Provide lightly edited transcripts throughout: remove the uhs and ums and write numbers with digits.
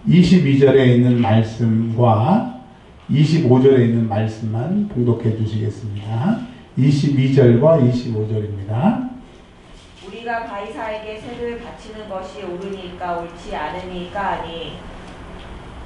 22절에 있는 말씀과 25절에 있는 말씀만 봉독해 주시겠습니다. 22절과 25절입니다. 우리가 가이사에게 세를 바치는 것이 옳으니까 옳지 않으니까 아니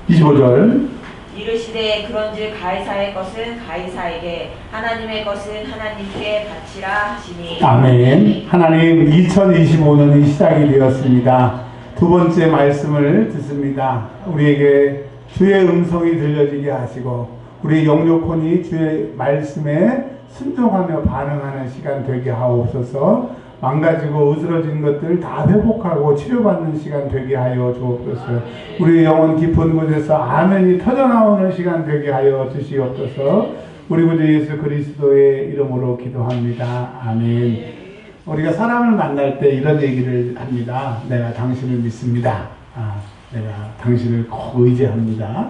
25절 이르시되 그런즉 가이사의 것은 가이사에게 하나님의 것은 하나님께 바치라 하시니 아멘. 하나님 2025년이 시작이 되었습니다. 두 번째 말씀을 듣습니다. 우리에게 주의 음성이 들려지게 하시고 우리 영육혼이 주의 말씀에 순종하며 반응하는 시간 되게 하옵소서. 망가지고 으스러진 것들 다 회복하고 치료받는 시간 되게 하여 주옵소서. 우리 영혼 깊은 곳에서 아멘이 터져나오는 시간 되게 하여 주시옵소서. 우리 구주 예수 그리스도의 이름으로 기도합니다. 아멘. 우리가 사람을 만날 때 이런 얘기를 합니다. 내가 당신을 믿습니다. 내가 당신을 꼭 의지합니다.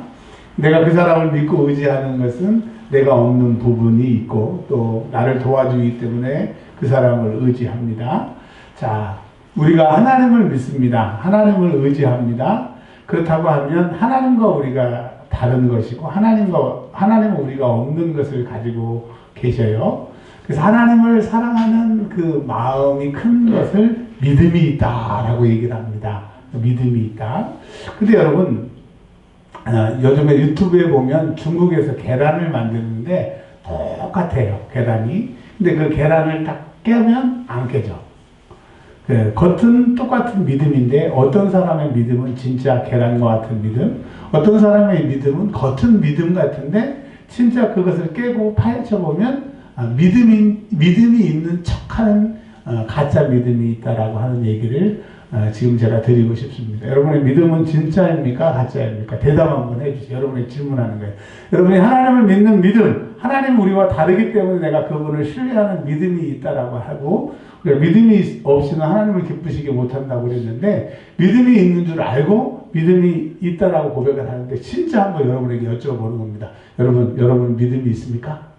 내가 그 사람을 믿고 의지하는 것은 내가 없는 부분이 있고 또 나를 도와주기 때문에 그 사람을 의지합니다. 자, 우리가 하나님을 믿습니다. 하나님을 의지합니다. 그렇다고 하면 하나님과 우리가 다른 것이고 하나님은 우리가 없는 것을 가지고 계셔요. 그래서 하나님을 사랑하는 그 마음이 큰 것을 믿음이 있다라고 얘기를 합니다. 믿음이 있다. 근데 여러분, 요즘에 유튜브에 보면 중국에서 계란을 만드는데 똑같아요. 계란이. 근데 그 계란을 딱 깨면 안 깨져. 겉은 똑같은 믿음인데 어떤 사람의 믿음은 진짜 계란과 같은 믿음, 어떤 사람의 믿음은 겉은 믿음 같은데 진짜 그것을 깨고 파헤쳐보면 믿음이 있는 척하는 가짜 믿음이 있다라고 하는 얘기를 지금 제가 드리고 싶습니다. 여러분의 믿음은 진짜입니까? 가짜입니까? 대답 한번 해주세요. 여러분이 질문하는 거예요. 여러분이 하나님을 믿는 믿음, 하나님은 우리와 다르기 때문에 내가 그분을 신뢰하는 믿음이 있다라고 하고, 믿음이 없이는 하나님을 기쁘시게 못한다고 그랬는데, 믿음이 있는 줄 알고 믿음이 있다라고 고백을 하는데, 진짜 한번 여러분에게 여쭤보는 겁니다. 여러분 믿음이 있습니까?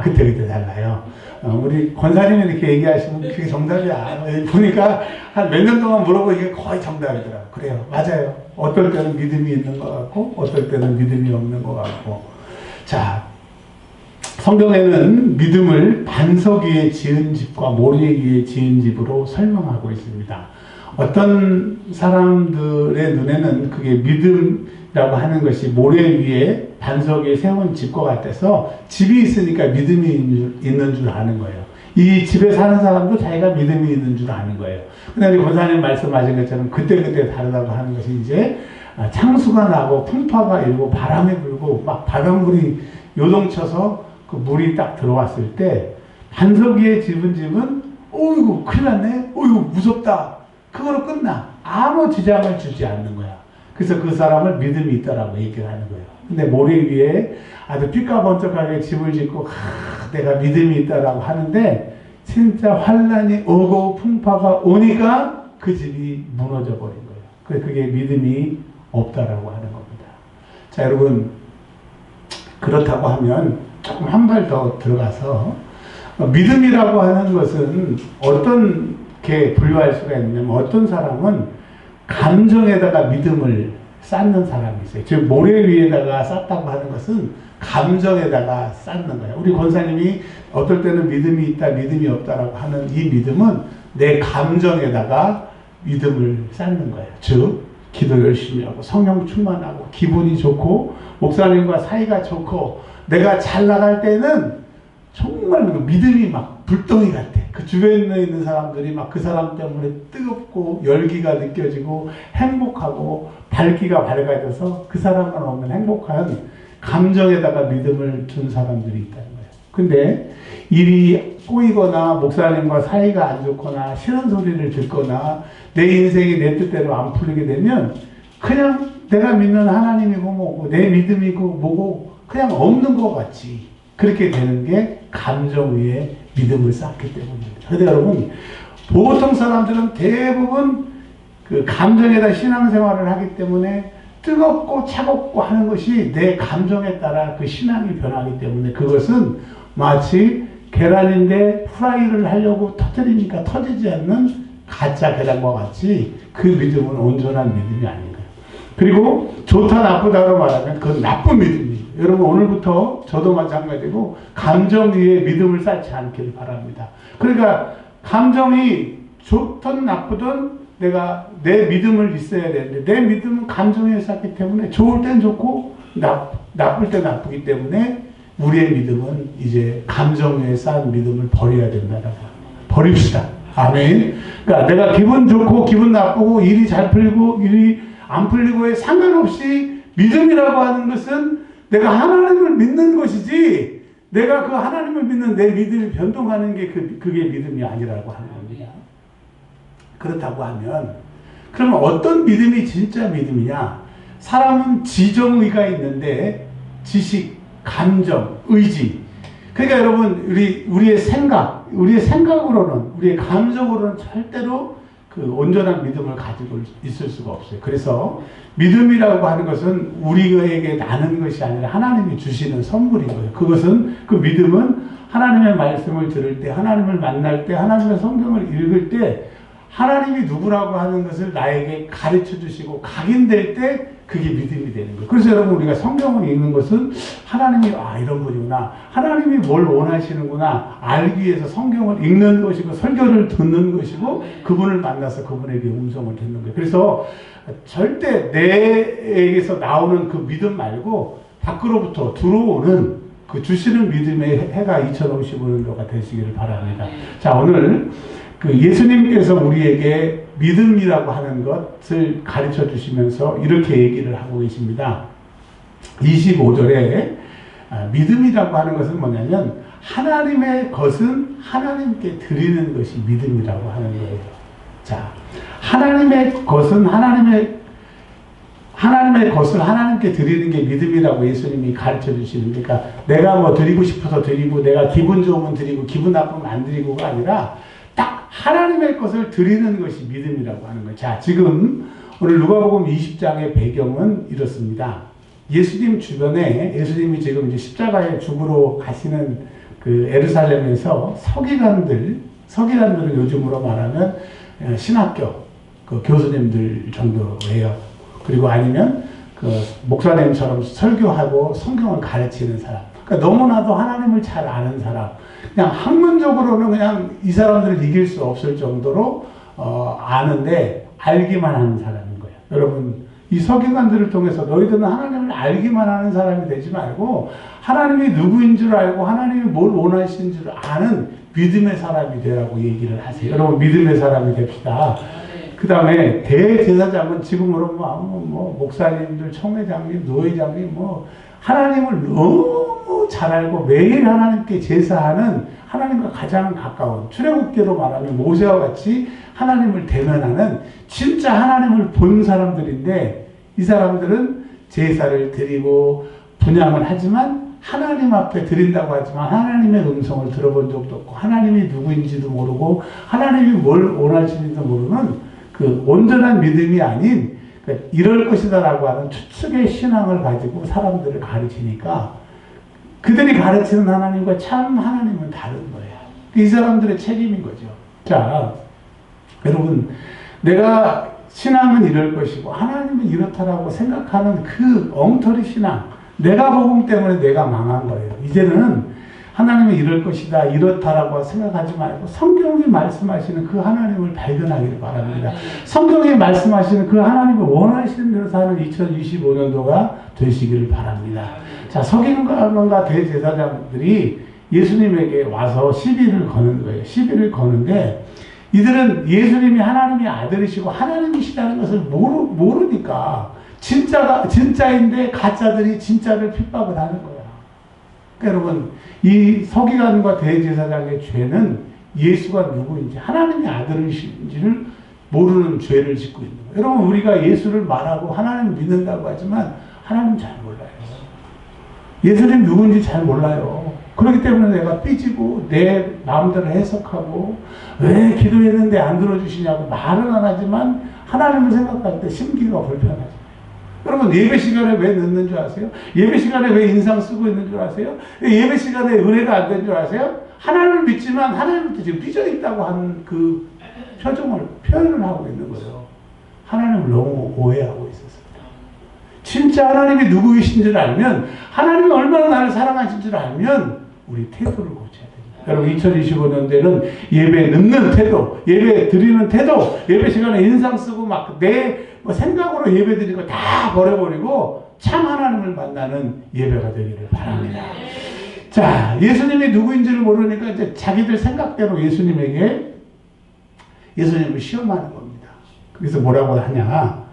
그때 달라요. 우리 권사님이 이렇게 얘기하시면 그게 정답이야. 보니까 한 몇 년 동안 물어보니까 거의 정답이더라고요. 그래요. 맞아요. 어떨 때는 믿음이 있는 것 같고, 어떨 때는 믿음이 없는 것 같고. 자, 성경에는 믿음을 반석 위에 지은 집과 모래 위에 지은 집으로 설명하고 있습니다. 어떤 사람들의 눈에는 그게 믿음이라고 하는 것이 모래 위에 반석 위에 세운 집과 같아서 집이 있으니까 믿음이 있는 줄 아는 거예요. 이 집에 사는 사람도 자기가 믿음이 있는 줄 아는 거예요. 근데 우리 권사님 말씀하신 것처럼 그때그때 다르다고 하는 것이 이제 창수가 나고 풍파가 일고 바람이 불고 막 바닷물이 요동쳐서 그 물이 딱 들어왔을 때 반석 위에 집은 집은 어이구 큰일 났네, 어이구 무섭다, 그거로 끝나. 아무 지장을 주지 않는 거야. 그래서 그 사람을 믿음이 있다라고 얘기를 하는 거예요. 근데 모래 위에 아주 삐까번쩍하게 집을 짓고 내가 믿음이 있다라고 하는데 진짜 환란이 오고 풍파가 오니까 그 집이 무너져 버린 거예요. 그게 믿음이 없다라고 하는 겁니다. 자, 여러분, 그렇다고 하면 조금 한 발 더 들어가서 믿음이라고 하는 것은 어떤 게 분류할 수가 있냐면 어떤 사람은 감정에다가 믿음을 쌓는 사람이 있어요. 즉 모래 위에다가 쌓다고 하는 것은 감정에다가 쌓는 거예요. 우리 권사님이 어떨 때는 믿음이 있다, 믿음이 없다라고 하는 이 믿음은 내 감정에다가 믿음을 쌓는 거예요. 즉 기도 열심히 하고 성령 충만하고 기분이 좋고 목사님과 사이가 좋고 내가 잘 나갈 때는 정말 믿음이 막 불덩이 같아. 그 주변에 있는 사람들이 막 그 사람 때문에 뜨겁고 열기가 느껴지고 행복하고 밝기가 밝아져서 그 사람만 없는 행복한 감정에다가 믿음을 둔 사람들이 있다는 거예요. 근데 일이 꼬이거나 목사님과 사이가 안 좋거나 싫은 소리를 듣거나 내 인생이 내 뜻대로 안 풀리게 되면 그냥 내가 믿는 하나님이고 뭐고 내 믿음이고 뭐고 그냥 없는 것 같지. 그렇게 되는 게 감정 위에 믿음을 쌓기 때문입니다. 그런데 여러분, 보통 사람들은 대부분 그 감정에다 신앙생활을 하기 때문에 뜨겁고 차갑고 하는 것이 내 감정에 따라 그 신앙이 변하기 때문에 그것은 마치 계란인데 프라이를 하려고 터뜨리니까 터지지 않는 가짜 계란과 같이 그 믿음은 온전한 믿음이 아닌 거예요. 그리고 좋다 나쁘다로 말하면 그건 나쁜 믿음이에요. 여러분 오늘부터 저도 마찬가지고 감정 위에 믿음을 쌓지 않기를 바랍니다. 그러니까 감정이 좋든 나쁘든 내가 내 믿음을 있어야 되는데 내 믿음은 감정에 쌓기 때문에 좋을 땐 좋고 나쁠 때 나쁘기 때문에 우리의 믿음은 이제 감정 위에 쌓은 믿음을 버려야 된다라고 합니다. 버립시다. 아멘. 그러니까 내가 기분 좋고 기분 나쁘고 일이 잘 풀리고 일이 안 풀리고에 상관없이 믿음이라고 하는 것은 내가 하나님을 믿는 것이지 내가 그 하나님을 믿는 내 믿음이 변동하는 게 그게 믿음이 아니라고 하는 겁니다. 그렇다고 하면 그러면 어떤 믿음이 진짜 믿음이냐? 사람은 지정의가 있는데 지식, 감정, 의지. 그러니까 여러분 우리의 생각으로는 우리의 감정으로는 절대로 그 온전한 믿음을 가지고 있을 수가 없어요. 그래서 믿음이라고 하는 것은 우리에게 나는 것이 아니라 하나님이 주시는 선물인 거예요. 그 믿음은 하나님의 말씀을 들을 때, 하나님을 만날 때, 하나님의 성경을 읽을 때 하나님이 누구라고 하는 것을 나에게 가르쳐 주시고 각인될 때 그게 믿음이 되는 거예요. 그래서 여러분 우리가 성경을 읽는 것은 하나님이 이런 분이구나. 하나님이 뭘 원하시는구나. 알기 위해서 성경을 읽는 것이고 설교를 듣는 것이고 그분을 만나서 그분에게 음성을 듣는 거예요. 그래서 절대 내에게서 나오는 그 믿음 말고 밖으로부터 들어오는 그 주시는 믿음의 해가 2055년도가 되시기를 바랍니다. 자, 오늘 그 예수님께서 우리에게 믿음이라고 하는 것을 가르쳐 주시면서 이렇게 얘기를 하고 계십니다. 25절에 믿음이라고 하는 것은 뭐냐면 하나님의 것은 하나님께 드리는 것이 믿음이라고 하는 거예요. 자, 하나님의 것은 하나님의 것을 하나님께 드리는 게 믿음이라고 예수님이 가르쳐 주시는, 그러니까 내가 뭐 드리고 싶어서 드리고 내가 기분 좋으면 드리고 기분 나쁘면 안 드리고가 아니라 딱 하나님의 것을 드리는 것이 믿음이라고 하는 거예요. 자, 지금 오늘 누가복음 20장의 배경은 이렇습니다. 예수님 주변에 예수님이 지금 이제 십자가에 죽으러 가시는 그 예루살렘에서 서기관들은 요즘으로 말하면 신학교 그 교수님들 정도예요. 그리고 아니면 그 목사님처럼 설교하고 성경을 가르치는 사람. 그러니까 너무나도 하나님을 잘 아는 사람. 그냥 학문적으로는 그냥 이 사람들을 이길 수 없을 정도로 아는데 알기만 하는 사람인 거예요. 여러분, 이 서기관들을 통해서 너희들은 하나님을 알기만 하는 사람이 되지 말고 하나님이 누구인 줄 알고 하나님이 뭘 원하시는 줄 아는 믿음의 사람이 되라고 얘기를 하세요. 여러분, 믿음의 사람이 됩시다. 그 다음에 대제사장은 지금으로 뭐 목사님들, 총회장님, 노회장님 하나님을 너무 잘 알고 매일 하나님께 제사하는 하나님과 가장 가까운 출애굽기로 말하면 모세와 같이 하나님을 대면하는 진짜 하나님을 본 사람들인데 이 사람들은 제사를 드리고 분향을 하지만 하나님 앞에 드린다고 하지만 하나님의 음성을 들어본 적도 없고 하나님이 누구인지도 모르고 하나님이 뭘 원하시는지도 모르는 그 온전한 믿음이 아닌 이럴 것이다라고 하는 추측의 신앙을 가지고 사람들을 가르치니까 그들이 가르치는 하나님과 참 하나님은 다른 거예요. 이 사람들의 책임인 거죠. 자, 여러분, 내가 신앙은 이럴 것이고 하나님은 이렇다라고 생각하는 그 엉터리 신앙, 내가 복음 때문에 내가 망한 거예요. 이제는 하나님은 이럴 것이다, 이렇다라고 생각하지 말고 성경이 말씀하시는 그 하나님을 발견하기를 바랍니다. 성경이 말씀하시는 그 하나님을 원하시는 대로 사는 2025년도가 되시기를 바랍니다. 자, 서기관과 대제사장들이 예수님에게 와서 시비를 거는 거예요. 시비를 거는데 이들은 예수님이 하나님의 아들이시고 하나님이시다는 것을 모르니까 진짜인데 가짜들이 진짜를 핍박을 하는 거야. 그러니까 여러분, 이 서기관과 대제사장의 죄는 예수가 누구인지 하나님의 아들이신지를 모르는 죄를 짓고 있는 거예요. 여러분, 우리가 예수를 말하고 하나님 믿는다고 하지만 하나님 잘 몰라요. 예수님 누군지 잘 몰라요. 그렇기 때문에 내가 삐지고 내 마음대로 해석하고 왜 기도했는데 안 들어주시냐고 말은 안 하지만 하나님을 생각할 때 심기가 불편하죠. 여러분, 예배 시간에 왜 늦는 줄 아세요? 예배 시간에 왜 인상 쓰고 있는 줄 아세요? 예배 시간에 은혜가 안 된 줄 아세요? 하나님을 믿지만 하나님부터 지금 삐져 있다고 하는 그 표현을 하고 있는 거예요. 하나님을 너무 오해하고 있었어요. 진짜 하나님이 누구이신 줄 알면, 하나님이 얼마나 나를 사랑하신 줄 알면 우리 태도를 고쳐야 됩니다. 여러분 2025년대는 예배 늦는 태도, 예배 드리는 태도, 예배 시간에 인상 쓰고 막 내 생각으로 예배 드리는 거 다 버려버리고 참 하나님을 만나는 예배가 되기를 바랍니다. 자, 예수님이 누구인지를 모르니까 이제 자기들 생각대로 예수님을 시험하는 겁니다. 그래서 뭐라고 하냐,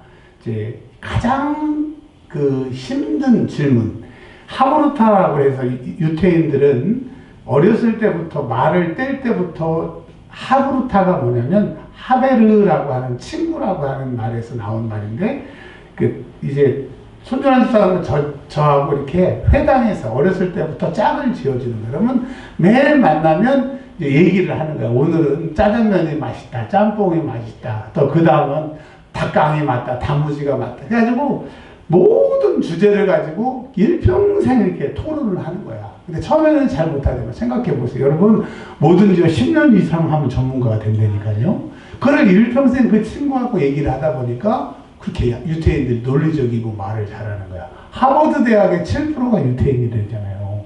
이제 가장 그 힘든 질문, 하브루타라고 해서 유태인들은 어렸을 때부터 말을 뗄 때부터 하브루타가 뭐냐면 하베르라고 하는 친구라고 하는 말에서 나온 말인데, 그 이제 손주한 사람은 저하고 이렇게 회당에서 어렸을 때부터 짝을 지어주는 거예요. 그러면 매일 만나면 이제 얘기를 하는 거야. 오늘은 짜장면이 맛있다, 짬뽕이 맛있다, 또 그 다음은 닭강이 맞다, 단무지가 맞다. 그래가지고 모든 주제를 가지고 일평생 이렇게 토론을 하는 거야. 근데 처음에는 잘 못하지만 생각해 보세요. 여러분, 뭐든지 10년 이상 하면 전문가가 된다니까요. 그걸 일평생 그 친구하고 얘기를 하다 보니까 그렇게 유태인들이 논리적이고 말을 잘하는 거야. 하버드 대학의 7%가 유태인이 되잖아요.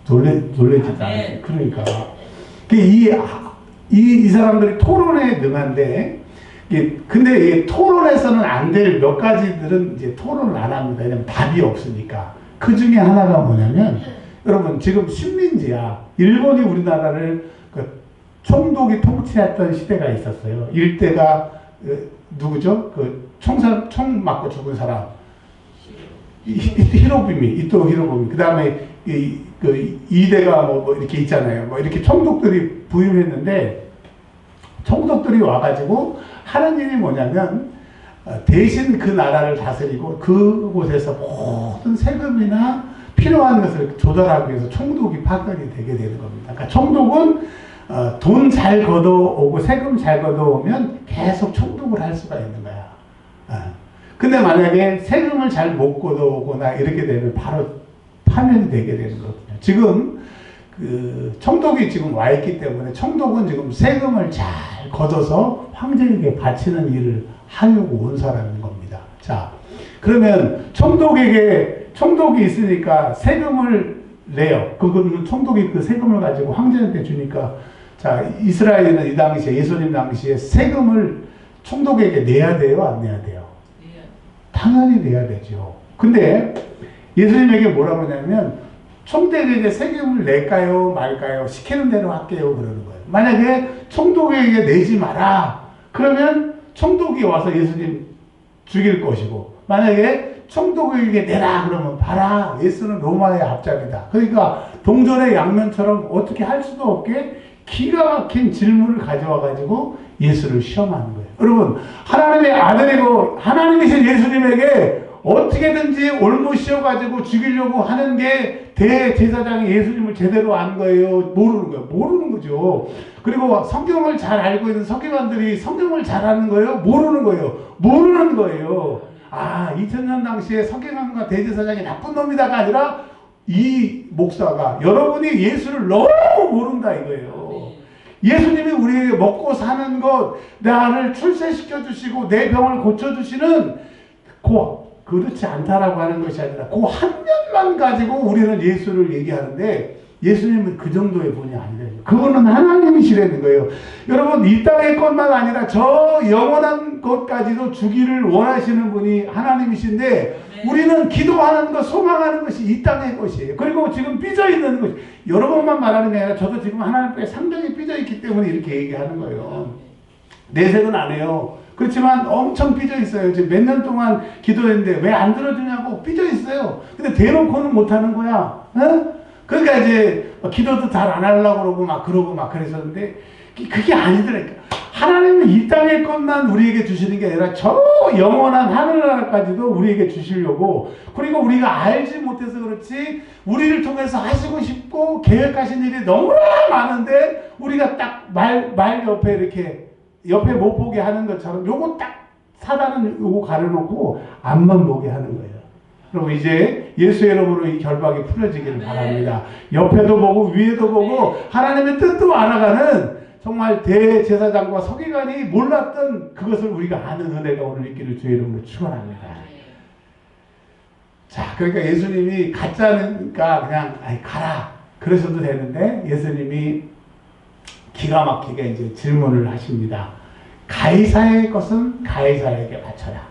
놀래지도 않아요. 그러니까. 이 사람들이 토론에 능한데, 근데 토론에서는 안 될 몇 가지들은 이제 토론을 안 합니다. 왜냐면 답이 없으니까. 그 중에 하나가 뭐냐면, 여러분, 지금 식민지야. 일본이 우리나라를 총독이 통치했던 시대가 있었어요. 일대가 누구죠? 총 맞고 죽은 사람. 히로부미. 그 다음에 이대가 뭐 이렇게 있잖아요. 뭐 이렇게 총독들이 부임했는데, 총독들이 와가지고 하는 일이 뭐냐면, 대신 그 나라를 다스리고 그곳에서 모든 세금이나 필요한 것을 조달하기 위해서 총독이 파견이 되게 되는 겁니다. 그러니까 총독은 돈 잘 걷어오고 세금 잘 걷어오면 계속 총독을 할 수가 있는 거야. 근데 만약에 세금을 잘 못 걷어오거나 이렇게 되면 바로 파면이 되게 되는 거거든요. 지금 총독이 지금 와 있기 때문에 총독은 지금 세금을 잘 걷어서 황제에게 바치는 일을 하려고 온 사람인 겁니다. 자, 그러면 총독이 있으니까 세금을 내요. 그거는 총독이 그 세금을 가지고 황제한테 주니까, 자, 이스라엘은 이 당시에, 예수님 당시에 세금을 총독에게 내야 돼요? 안 내야 돼요? 당연히 내야 되죠. 근데 예수님에게 뭐라고 하냐면, 총독에게 세금을 낼까요? 말까요? 시키는 대로 할게요. 그러는 거예요. 만약에 총독에게 내지 마라. 그러면 총독이 와서 예수님 죽일 것이고, 만약에 총독에게 내라 그러면 봐라, 예수는 로마의 압작이다. 그러니까 동전의 양면처럼 어떻게 할 수도 없게 기가 막힌 질문을 가져와 가지고 예수를 시험하는 거예요. 여러분, 하나님의 아들이고 하나님이신 예수님에게 어떻게든지 올무시어 가지고 죽이려고 하는 게 대제사장이 예수님을 제대로 안 거예요? 모르는 거예요? 모르는 거죠. 그리고 성경을 잘 알고 있는 서기관들이 성경을 잘 아는 거예요? 모르는 거예요? 모르는 거예요. 2000년 당시에 서기관과 대제사장이 나쁜 놈이다가 아니라 이 목사가 여러분이 예수를 너무 모른다 이거예요. 예수님이 우리에게 먹고 사는 것, 나를 출세시켜 주시고 내 병을 고쳐주시는 그렇지 않다라고 하는 것이 아니라 그 한 면만 가지고 우리는 예수를 얘기하는데, 예수님은 그 정도의 분이 아니래요. 그거는 하나님이시라는 거예요. 여러분, 이 땅의 것만 아니라 저 영원한 것까지도 주기를 원하시는 분이 하나님이신데, 우리는 기도하는 것, 소망하는 것이 이 땅의 것이에요. 그리고 지금 삐져 있는 것이, 여러 번만 말하는 게 아니라 저도 지금 하나님께 상당히 삐져 있기 때문에 이렇게 얘기하는 거예요. 내색은 안 해요. 그렇지만 엄청 삐져 있어요. 지금 몇 년 동안 기도했는데 왜 안 들어주냐고 삐져 있어요. 근데 대놓고는 못하는 거야. 그러니까 이제 기도도 잘 안 하려고 그러고 막 그랬었는데, 그게 아니더라니까. 하나님은 이 땅의 것만 우리에게 주시는 게 아니라 저 영원한 하늘나라까지도 우리에게 주시려고, 그리고 우리가 알지 못해서 그렇지 우리를 통해서 하시고 싶고 계획하신 일이 너무나 많은데, 우리가 딱 말 옆에 이렇게 옆에 못 보게 하는 것처럼 요거 딱 사단은 요거 가려놓고 앞만 보게 하는 거예요. 그럼 이제 예수의 이름으로 이 결박이 풀어지기를 바랍니다. 옆에도 보고 위에도 보고 하나님의 뜻도 알아가는 정말 대제사장과 서기관이 몰랐던 그것을 우리가 아는 은혜가 오늘 있기를 주의 이름으로 축원합니다. 자, 그러니까 예수님이 가짜니까 그냥 가라 그러셔도 되는데 예수님이 기가 막히게 이제 질문을 하십니다. 가이사의 것은 가이사에게 바쳐라.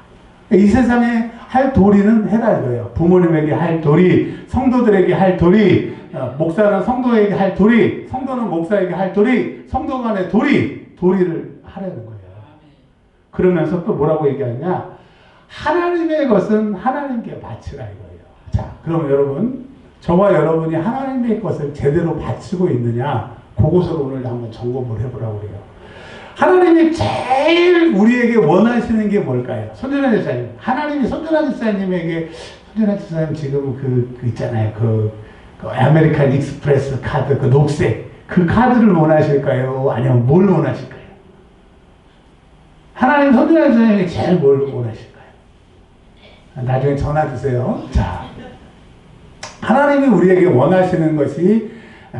이 세상에 할 도리는 해라 이거예요. 부모님에게 할 도리, 성도들에게 할 도리, 목사는 성도에게 할 도리, 성도는 목사에게 할 도리, 성도 간의 도리를 하라는 거예요. 그러면서 또 뭐라고 얘기하냐? 하나님의 것은 하나님께 바치라 이거예요. 자, 그럼 여러분, 저와 여러분이 하나님의 것을 제대로 바치고 있느냐? 그것을 오늘 한번 점검을 해보라고 그래요. 하나님이 제일 우리에게 원하시는 게 뭘까요? 손준환 집사님. 하나님이 손준환 집사님에게, 손준환 집사님 지금 그 있잖아요. 그 아메리칸 익스프레스 카드, 그 녹색. 그 카드를 원하실까요? 아니면 뭘 원하실까요? 하나님 손준환 집사님에게 제일 뭘 원하실까요? 나중에 전화 주세요. 자. 하나님이 우리에게 원하시는 것이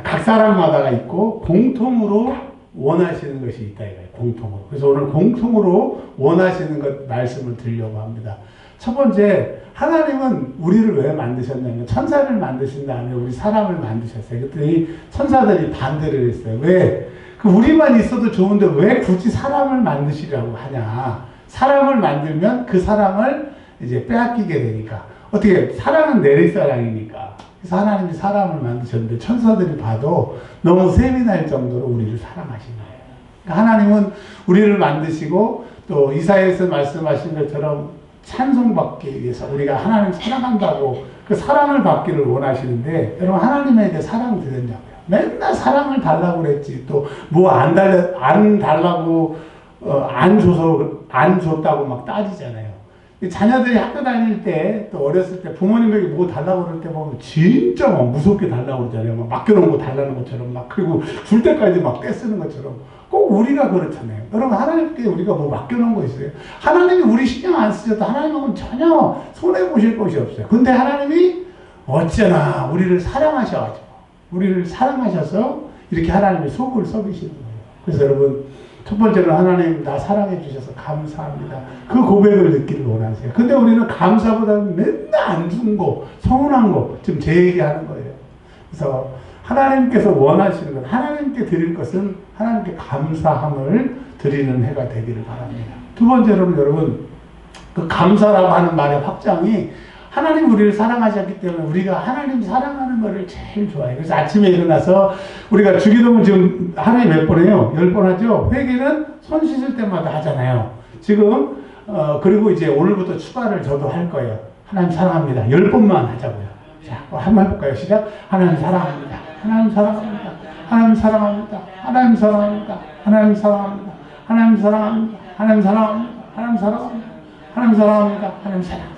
각 사람마다가 있고 공통으로 원하시는 것이 있다 이거예요. 공통으로. 그래서 오늘 공통으로 원하시는 것 말씀을 드리려고 합니다. 첫 번째, 하나님은 우리를 왜 만드셨냐면 천사를 만드신 다음에 우리 사람을 만드셨어요. 그랬더니 천사들이 반대를 했어요. 왜? 우리만 있어도 좋은데 왜 굳이 사람을 만드시려고 하냐? 사람을 만들면 그 사람을 이제 빼앗기게 되니까. 어떻게 사람은 내리사랑이니까. 그래서 하나님이 사람을 만드셨는데 천사들이 봐도 너무 세민할 정도로 우리를 사랑하신 거예요. 그러니까 하나님은 우리를 만드시고 또 이사야에서 말씀하신 것처럼 찬송받기 위해서 우리가 하나님 사랑한다고 그 사랑을 받기를 원하시는데 여러분 하나님에게 사랑 드렸냐고요. 맨날 사랑을 달라고 그랬지 또 뭐 안 달라고 안 줬다고 막 따지잖아요. 자녀들이 학교 다닐 때, 또 어렸을 때 부모님에게 뭐 달라고 그럴 때 보면 진짜 막 무섭게 달라고 그러잖아요. 막 맡겨놓은 거 달라는 것처럼 막, 그리고 줄 때까지 막 떼쓰는 것처럼. 꼭 우리가 그렇잖아요. 여러분, 하나님께 우리가 뭐 맡겨놓은 거 있어요? 하나님이 우리 신경 안 쓰셔도 하나님은 전혀 손해보실 것이 없어요. 근데 하나님이 어쩌나 우리를 사랑하셔가지고, 우리를 사랑하셔서 이렇게 하나님의 속을 썩이시는 거예요. 그래서 여러분, 첫 번째는 하나님 나 사랑해 주셔서 감사합니다. 그 고백을 듣기를 원하세요. 근데 우리는 감사보다는 맨날 안 준 거, 서운한 거, 지금 제 얘기하는 거예요. 그래서 하나님께서 원하시는 것, 하나님께 드릴 것은 하나님께 감사함을 드리는 해가 되기를 바랍니다. 두 번째로는 여러분, 그 감사라고 하는 말의 확장이 하나님 우리를 사랑하셨기 때문에 우리가 하나님 사랑하는 것을 제일 좋아해요. 그래서 아침에 일어나서 우리가 주기도문 지금 하루에 몇 번 해요? 10번 하죠? 회개는 손 씻을 때마다 하잖아요. 지금 그리고 이제 오늘부터 추가를 저도 할 거예요. 하나님 사랑합니다. 10번만 하자고요. 자, 한번 해볼까요? 시작. 하나님 사랑합니다. 하나님 사랑합니다. 하나님 사랑합니다. 하나님 사랑합니다. 하나님 사랑합니다. 하나님 사랑합니다. 하나님 사랑합니다. 하나님 사랑합니다. 하나님 사랑합니다. 하나님 사랑합니다.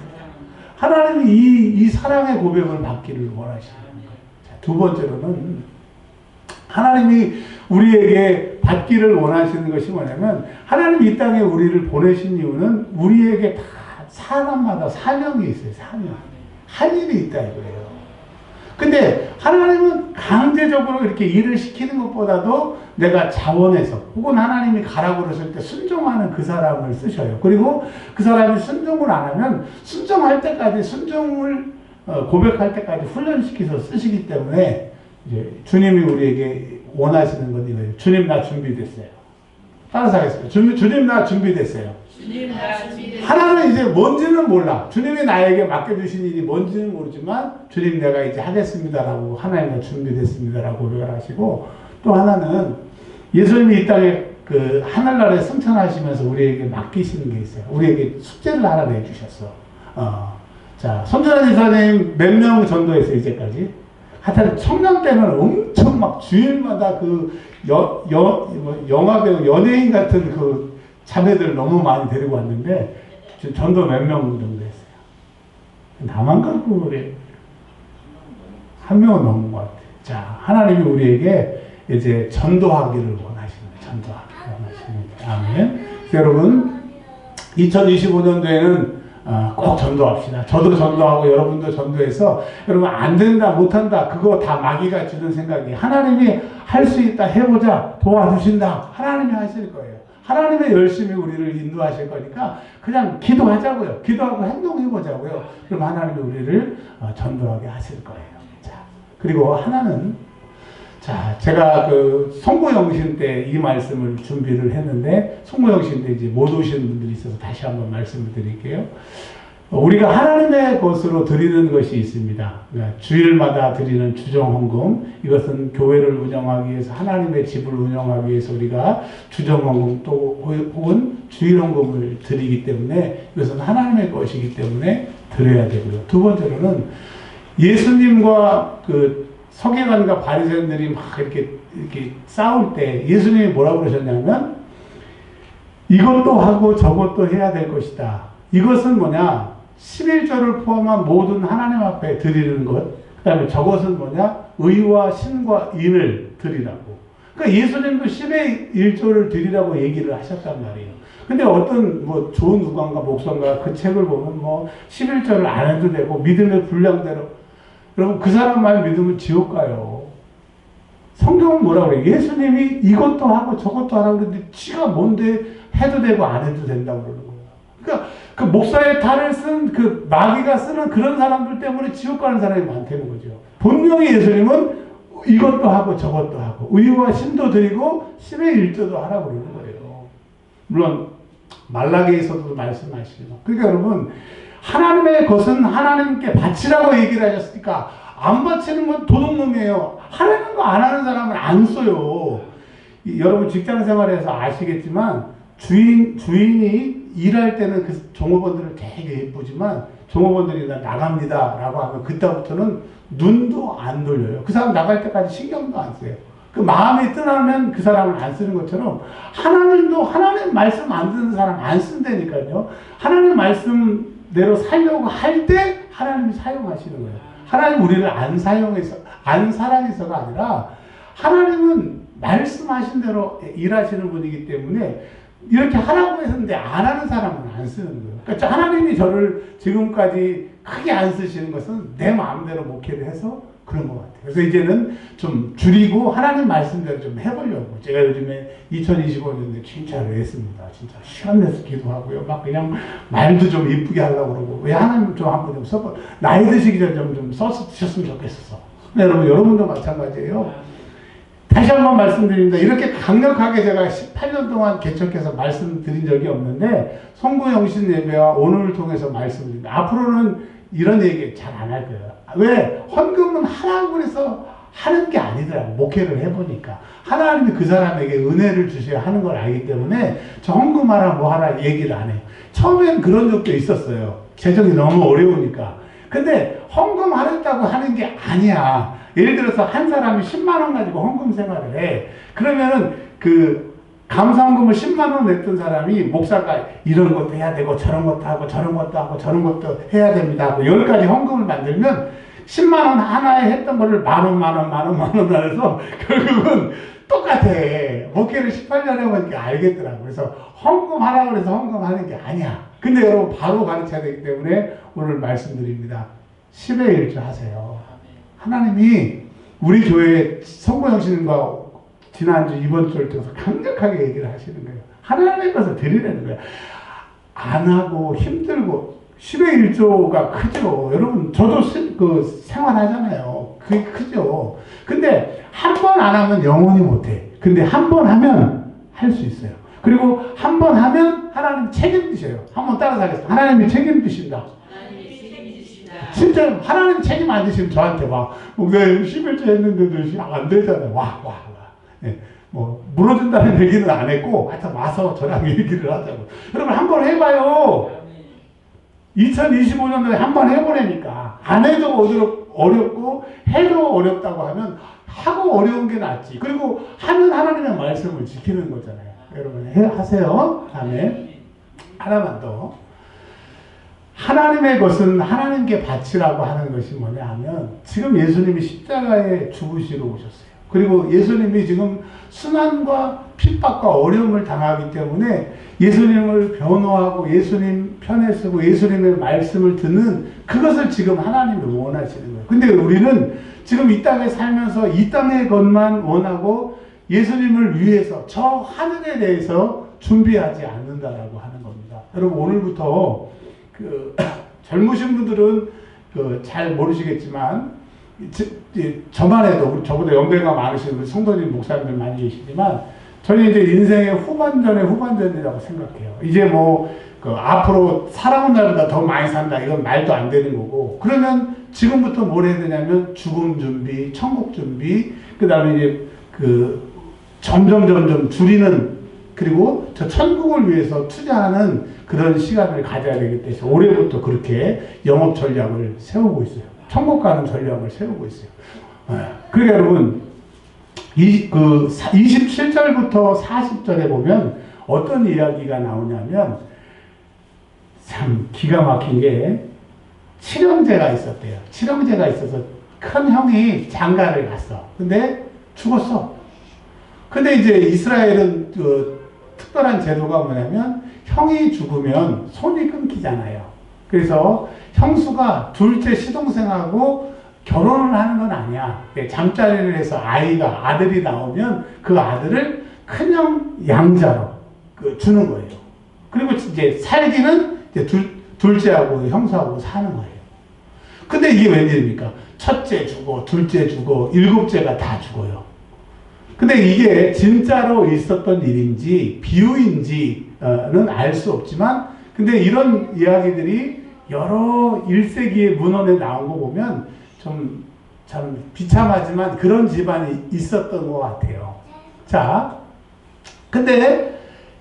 하나님이 이 사랑의 고백을 받기를 원하시는 거예요. 자, 두 번째로는 하나님이 우리에게 받기를 원하시는 것이 뭐냐면 하나님이 이 땅에 우리를 보내신 이유는 우리에게 다 사람마다 사명이 있어요. 사명. 할 일이 있다 이거예요. 근데 하나님은 강제적으로 이렇게 일을 시키는 것보다도 내가 자원해서 혹은 하나님이 가라고 그러실 때 순종하는 그 사람을 쓰셔요. 그리고 그 사람이 순종을 안 하면 순종할 때까지 순종을 고백할 때까지 훈련시켜서 쓰시기 때문에 이제 주님이 우리에게 원하시는 건 이거예요. 주님 나 준비됐어요. 따라서 하겠습니다. 주님 나 준비됐어요. 하나는 이제 뭔지는 몰라. 주님이 나에게 맡겨주신 일이 뭔지는 모르지만 주님 내가 이제 하겠습니다라고 하나님과 준비됐습니다라고 고백을 하시고 또 하나는 예수님이 이 땅에 그 하늘나라에 승천하시면서 우리에게 맡기시는 게 있어요. 우리에게 숙제를 하나 내주셨어. 자, 손준환 이사님 몇 명 전도했어요 이제까지? 하여튼 청년 때는 엄청 막 주일마다 그 영화배우 연예인 같은 그 자매들 너무 많이 데리고 왔는데 전도 몇 명 정도 했어요. 나만 갖고 그래. 한 명은 넘은 것 같아요. 자, 하나님이 우리에게 이제 전도하기를 원하시는 거예요. 전도하기를 원하시는 거예요. 아멘. 여러분, 2025년도에는 꼭 전도합시다. 저도 전도하고 여러분도 전도해서 여러분 안 된다 못한다 그거 다 마귀가 주는 생각이 하나님이 할 수 있다 해보자 도와주신다 하나님이 하실 거예요. 하나님의 열심히 우리를 인도하실 거니까 그냥 기도하자고요. 기도하고 행동해보자고요. 그럼 하나님이 우리를 전도하게 하실 거예요. 자, 그리고 하나는 자, 제가 그 송구영신 때 이 말씀을 준비를 했는데 송구영신 때 이제 못 오신 분들이 있어서 다시 한번 말씀을 드릴게요. 우리가 하나님의 것으로 드리는 것이 있습니다. 그러니까 주일마다 드리는 주정헌금, 이것은 교회를 운영하기 위해서 하나님의 집을 운영하기 위해서 우리가 주정헌금 또 혹은 주일헌금을 드리기 때문에 이것은 하나님의 것이기 때문에 드려야 되고요. 두 번째로는 예수님과 그 서기관과 바리새인들이 막 이렇게 싸울 때 예수님이 뭐라고 그러셨냐면 이것도 하고 저것도 해야 될 것이다. 이것은 뭐냐? 11조를 포함한 모든 하나님 앞에 드리는 것. 그 다음에 저것은 뭐냐? 의와 신과 인을 드리라고. 그러니까 예수님도 10의 1조를 드리라고 얘기를 하셨단 말이에요. 근데 어떤 뭐 좋은 누관과 목사가 그 책을 보면 뭐 11조를 안 해도 되고 믿음의 분량대로 여러분 그 사람 말 믿으면 지옥 가요. 성경은 뭐라 그래요? 예수님이 이것도 하고 저것도 하라고 그러는데 지가 뭔데 해도 되고 안 해도 된다고 그러는 거예요. 그러니까 그 목사의 탈을 쓴 그 마귀가 쓰는 그런 사람들 때문에 지옥 가는 사람이 많다는 거죠. 분명히 예수님은 이것도 하고 저것도 하고 의와 신도 드리고 10의 1조도 하라고 그러는 거예요. 물론 말라기에서도 말씀하시죠. 그러니까 여러분 하나님의 것은 하나님께 바치라고 얘기를 하셨으니까 안 바치는 건 도둑놈이에요. 하라는 거 안 하는 사람은 안 써요. 여러분 직장 생활에서 아시겠지만 주인이 일할 때는 그 종업원들을 되게 예쁘지만 종업원들이 나갑니다 라고 하면 그때부터는 눈도 안 돌려요. 그 사람 나갈 때까지 신경도 안 써요. 그 마음이 떠나면 그 사람을 안 쓰는 것처럼 하나님도 하나님 말씀 안 듣는 사람 안 쓴다니까요. 하나님 말씀대로 살려고 할 때 하나님이 사용하시는 거예요. 하나님 우리를 안 사랑해서가 아니라 하나님은 말씀하신 대로 일하시는 분이기 때문에 이렇게 하라고 했는데 안 하는 사람은 안 쓰는 거예요. 그러니까 하나님이 저를 지금까지 크게 안 쓰시는 것은 내 마음대로 목회를 해서 그런 것 같아요. 그래서 이제는 좀 줄이고 하나님 말씀대로 좀 해보려고. 제가 요즘에 2025년에 진짜로 했습니다. 진짜 시간 내서 기도하고요. 막 그냥 말도 좀 이쁘게 하려고 그러고. 왜 하나님 좀 한번 좀 써봐. 나이 드시기 전에 좀 써서 드셨으면 좋겠어서. 여러분도 마찬가지예요. 다시 한번 말씀드립니다. 이렇게 강력하게 제가 18년 동안 개척해서 말씀드린 적이 없는데 송구영신 예배와 오늘을 통해서 말씀드립니다. 앞으로는 이런 얘기 잘 안 할 거예요. 왜? 헌금은 하라고 해서 하는 게 아니더라고. 목회를 해보니까. 하나님이 그 사람에게 은혜를 주셔야 하는 걸 알기 때문에 저 헌금하라 뭐 하라 얘기를 안 해요. 처음엔 그런 적도 있었어요. 재정이 너무 어려우니까. 근데 헌금하겠다고 하는 게 아니야. 예를 들어서 한 사람이 10만 원 가지고 헌금 생활을 해. 그러면은 그 감사헌금을 10만 원 냈던 사람이 목사가 이런 것도 해야 되고 저런 것도 하고 저런 것도 하고 저런 것도 해야 됩니다 하고 10가지 헌금을 만들면 10만 원 하나에 했던 거를 만 원 해서 결국은 똑같아. 목회를 18년 해보니까 알겠더라고. 그래서 헌금하라고 해서 헌금하는 게 아니야. 근데 여러분 바로 가르쳐야 되기 때문에 오늘 말씀드립니다. 10의 1조 하세요. 하나님이 우리 교회 송구영신과 지난주 이번 주를 통해서 강력하게 얘기를 하시는 거예요. 하나님의 것을 드리라는 거예요. 안 하고 힘들고 10의 1조가 크죠. 여러분 저도 그 생활하잖아요. 그게 크죠. 근데 한 번 안 하면 영원히 못해. 근데 한 번 하면 할 수 있어요. 그리고 한 번 하면 하나님 책임지셔요. 한번 따라서 하겠습니다. 하나님이 책임지신다. 진짜 하나님 책임 안 지시면 저한테 막 목사님 11조 했는데도 안 되잖아요. 와. 네, 뭐 물어준다는 얘기는 안 했고 하여튼 와서 저랑 얘기를 하자고. 여러분 한번 해봐요. 2025년도에 한번 해보라니까. 안 해도 어렵고 해도 어렵다고 하면 하고 어려운 게 낫지. 그리고 하는 하나님의 말씀을 지키는 거잖아요. 여러분 하세요. 아멘. 하나만 더. 하나님의 것은 하나님께 바치라고 하는 것이 뭐냐 하면 지금 예수님이 십자가에 죽으시러 오셨어요. 그리고 예수님이 지금 순환과 핍박과 어려움을 당하기 때문에 예수님을 변호하고 예수님 편에 서고 예수님의 말씀을 듣는 그것을 지금 하나님이 원하시는 거예요. 근데 우리는 지금 이 땅에 살면서 이 땅의 것만 원하고 예수님을 위해서 저 하늘에 대해서 준비하지 않는다라고 하는 겁니다. 여러분 오늘부터 젊으신 분들은 잘 모르시겠지만 저만 해도 저보다 연배가 많으신 성도님 목사님들 많이 계시지만 저는 이제 인생의 후반전이라고 생각해요. 이제 앞으로 살아온 날보다 더 많이 산다. 이건 말도 안 되는 거고. 그러면 지금부터 뭘 해야 되냐면 죽음 준비, 천국 준비, 그 다음에 이제 점점 줄이는, 그리고 저 천국을 위해서 투자하는 그런 시간을 가져야 되기 때문에 올해부터 그렇게 영업 전략을 세우고 있어요. 천국 가는 전략을 세우고 있어요. 그러니까 여러분, 27절부터 40절에 보면 어떤 이야기가 나오냐면 참 기가 막힌 게 칠형제가 있었대요. 칠형제가 있어서 큰 형이 장가를 갔어. 근데 죽었어. 근데 이제 이스라엘은 특별한 제도가 뭐냐면 형이 죽으면 손이 끊기잖아요. 그래서 형수가 둘째 시동생하고 결혼을 하는 건 아니야. 잠자리를 해서 아들이 나오면 그 아들을 큰형 양자로 주는 거예요. 그리고 이제 살기는 이제 둘째하고 형수하고 사는 거예요. 근데 이게 웬일입니까? 첫째 죽어, 둘째 죽어, 일곱째가 다 죽어요. 근데 이게 진짜로 있었던 일인지 비유인지는 알 수 없지만, 근데 이런 이야기들이 여러 1세기의 문헌에 나온 거 보면 좀 비참하지만 그런 집안이 있었던 것 같아요. 자, 근데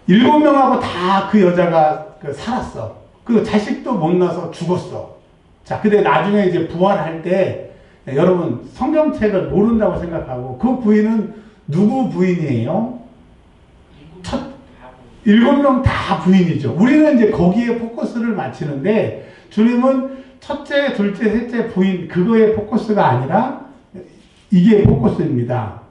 7명하고 다 그 여자가 살았어. 그 자식도 못 낳아서 죽었어. 자, 근데 나중에 이제 부활할 때 여러분 성경책을 모른다고 생각하고 그 부인은 누구 부인이에요? 7명 다 부인이죠. 우리는 이제 거기에 포커스를 맞추는데 주님은 첫째, 둘째, 셋째 부인 그거에 포커스가 아니라 이게 포커스입니다.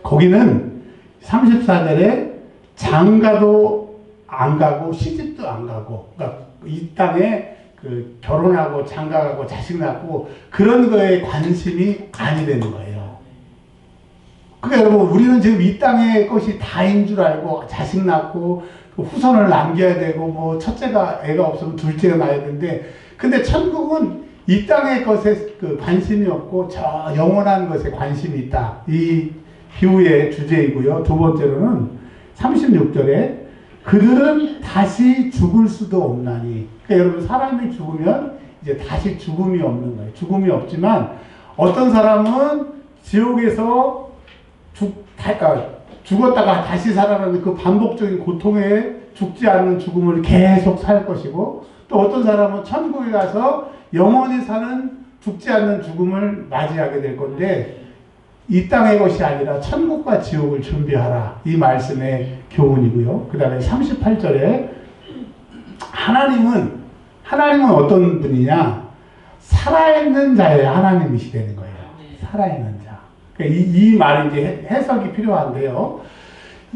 거기는 34절에 장가도 안 가고 시집도 안 가고, 그러니까 이 땅에 결혼하고 장가가고 자식 낳고 그런 거에 관심이 아니라는 거예요. 그러니까 여러분 우리는 지금 이 땅의 것이 다인 줄 알고 자식 낳고 후손을 남겨야 되고 첫째가 애가 없으면 둘째가 낳아야 되는데, 근데 천국은 이 땅의 것에 관심이 없고 저 영원한 것에 관심이 있다. 이 비유의 주제이고요. 두 번째로는 36절에 그들은 다시 죽을 수도 없나니. 그러니까 여러분 사람이 죽으면 이제 다시 죽음이 없는 거예요. 죽음이 없지만 어떤 사람은 지옥에서 죽었다가 다시 살아나는 그 반복적인 고통에 죽지 않는 죽음을 계속 살 것이고, 또 어떤 사람은 천국에 가서 영원히 사는 죽지 않는 죽음을 맞이하게 될 건데, 이 땅의 것이 아니라 천국과 지옥을 준비하라. 이 말씀의 교훈이고요. 그 다음에 38절에 하나님은 어떤 분이냐? 살아있는 자의 하나님이시되는 거예요. 살아있는 자. 그러니까 이 말이 이제 해석이 필요한데요.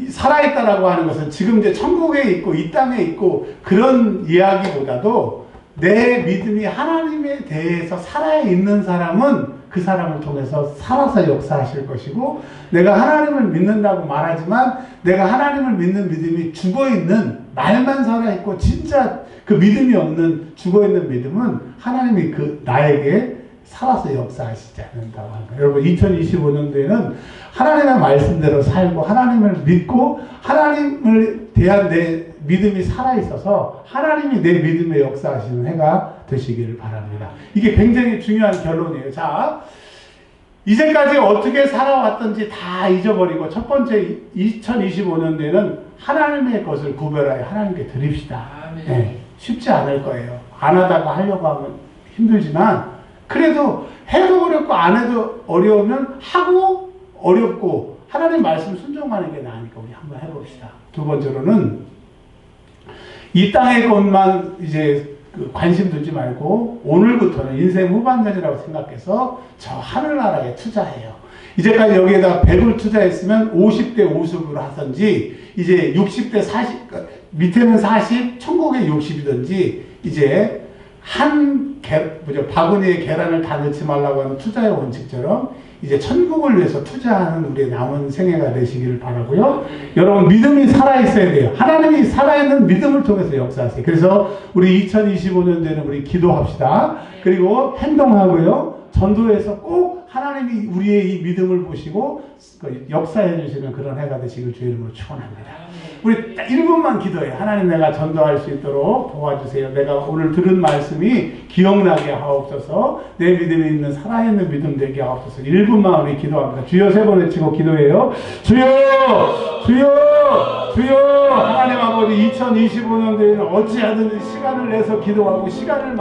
살아있다라고 하는 것은 지금 이제 천국에 있고 이 땅에 있고 그런 이야기보다도 내 믿음이 하나님에 대해서 살아있는 사람은 그 사람을 통해서 살아서 역사하실 것이고, 내가 하나님을 믿는다고 말하지만 내가 하나님을 믿는 믿음이 죽어있는, 말만 살아있고 진짜 그 믿음이 없는 죽어있는 믿음은 하나님이 나에게 살아서 역사하시지 않는다고 합니다. 여러분 2025년도에는 하나님의 말씀대로 살고 하나님을 믿고 하나님을 대한 내 믿음이 살아있어서 하나님이 내 믿음에 역사하시는 해가 되시기를 바랍니다. 이게 굉장히 중요한 결론이에요. 자, 이제까지 어떻게 살아왔던지 다 잊어버리고 첫 번째 2025년도에는 하나님의 것을 구별하여 하나님께 드립시다. 네, 쉽지 않을 거예요. 안 하다가 하려고 하면 힘들지만, 그래도 해도 어렵고 안 해도 어려우면 하고 어렵고 하나님 말씀 순종하는 게 나으니까 우리 한번 해봅시다. 두 번째로는 이 땅의 것만 이제 관심 두지 말고 오늘부터는 인생 후반전이라고 생각해서 저 하늘나라에 투자해요. 이제까지 여기에다 100을 투자했으면 50대 50으로 하든지, 이제 60대 40, 밑에는 40, 천국에 60이든지, 이제 바구니에 계란을 다 넣지 말라고 하는 투자의 원칙처럼 이제 천국을 위해서 투자하는 우리의 남은 생애가 되시기를 바라고요. 여러분, 믿음이 살아있어야 돼요. 하나님이 살아있는 믿음을 통해서 역사하세요. 그래서 우리 2025년도에는 우리 기도합시다. 그리고 행동하고요. 전도에서 꼭 하나님이 우리의 이 믿음을 보시고 역사해 주시는 그런 해가 되시길 주의 이름으로 축원합니다. 우리 1분만 기도해요. 하나님, 내가 전도할 수 있도록 도와주세요. 내가 오늘 들은 말씀이 기억나게 하옵소서. 내 믿음이 있는 살아있는 믿음 되게 하옵소서. 1분만 우리 기도합니다. 주여 3번 외치고 기도해요. 주여! 주여! 주여! 하나님 아버지, 2025년도에는 어찌하든 시간을 내서 기도하고 시간을